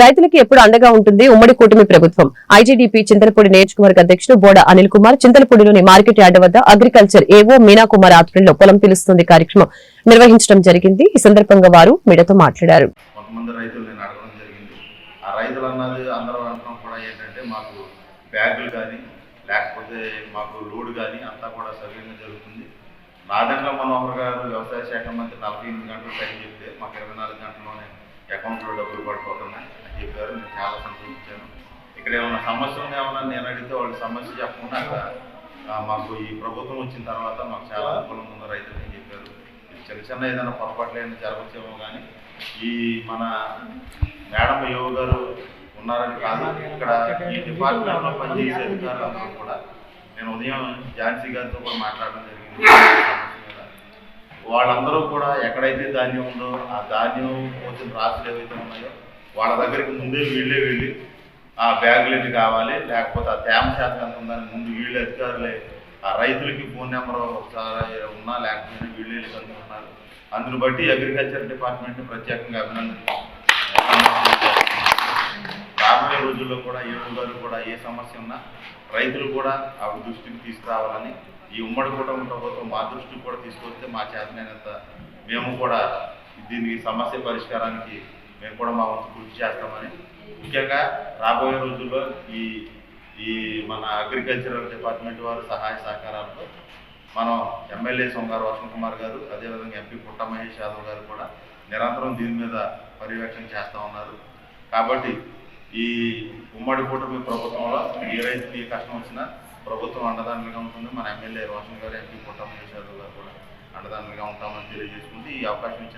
రైతులకి ఎప్పుడు అండగా ఉంటుంది ఉమ్మడి కూటమి ప్రభుత్వం. ఐజీడీపీ చింతలపూడి నియోజకవర్గ అధ్యక్షుడు బోడ అనిల్ కుమార్ చింతలపూడిలోని మార్కెట్ యార్డ్ వద్ద అగ్రికల్చర్ ఏవో మీనా కుమార్ ఆధ్వర్యంలో పొలం పిలుస్తుంది కార్యక్రమం నిర్వహించడం జరిగింది. ఈ సందర్భంగా వారు మీడియాతో మాట్లాడారు. లేకపోతే మాకు లోడ్ కానీ అంతా కూడా సవ్యంగా జరుగుతుంది. నాదెండ్ల మనోహర్ గారు వ్యవసాయ శాఖ మంత్రి 48 గంటలు టైం చెప్తే మాకు 24 గంటల్లోనే అకౌంట్లో డబ్బులు పడిపోతున్నాయి అని చెప్పారు. నేను చాలా సంతోషించాను. ఇక్కడ ఏమైనా సమస్యలు ఏమన్నా నేను అడిగితే వాళ్ళు సమస్య చెప్పకుండా మాకు ఈ ప్రభుత్వం వచ్చిన తర్వాత మాకు చాలా అనుకూలంగా ఉన్న రైతులు అని చెప్పారు. చిన్న చిన్న ఏదైనా పొరపాట్లు ఏమైనా జరగచ్చేమో కానీ ఈ మన మేడం యువ గారు ఉన్నారని కాదు, ఇక్కడ ఈ డిపార్ట్మెంట్లో పనిచేసే అధికారులందరూ కూడా నేను ఉదయం ఝాన్సీ గారితో కూడా మాట్లాడడం జరిగింది. వాళ్ళందరూ కూడా ఎక్కడైతే ధాన్యం ఉందో ఆ ధాన్యం కోసం రాసులు ఏవైతే ఉన్నాయో వాళ్ళ దగ్గరికి ముందే వీళ్ళే వెళ్ళి ఆ బ్యాగులు ఎన్ని కావాలి, లేకపోతే ఆ తేమ శాతం ఎంత ఉందని ముందు వీళ్ళే అధికారులే ఆ రైతులకి ఫోన్ నెంబర్ ఒకసారి ఉన్నా లేకపోయినా వీళ్ళే కనుక్కున్నారు. అందును బట్టి అగ్రికల్చర్ డిపార్ట్మెంట్ని ప్రత్యేకంగా అభినందిస్తున్నాను. రాబోయే రోజుల్లో కూడా ఏడు గారు కూడా ఏ సమస్య ఉన్నా రైతులు కూడా ఆ దృష్టికి తీసుకురావాలని, ఈ ఉమ్మడి కూటమి ప్రభుత్వం మా దృష్టికి కూడా తీసుకొస్తే మా చేతనైనంత మేము కూడా దీనికి సమస్య పరిష్కారానికి మేము కూడా మా వంతు కృషి చేస్తామని, ముఖ్యంగా రాబోయే రోజుల్లో ఈ మన అగ్రికల్చరల్ డిపార్ట్మెంట్ వారు సహాయ సహకారాలతో మనం ఎమ్మెల్యే సోమగారు వసంత్ కుమార్ గారు, అదేవిధంగా ఎంపీ పుట్ట మహేష్ యాదవ్ గారు కూడా నిరంతరం దీని మీద పర్యవేక్షణ చేస్తూ ఉన్నారు. కాబట్టి ఈ ఉమ్మడి కూటమి ప్రభుత్వంలో ఏ రైతుకి కష్టం వచ్చినా ప్రభుత్వం అండదండలుగా ఉంటుంది. మన ఎమ్మెల్యే రోషన్ గారు, ఎంపీ పుట్ట మహేష్ యాదవ్ గారు కూడా అండదండలుగా ఉంటామని తెలియజేసుకుంటూ ఈ అవకాశం ఇచ్చిన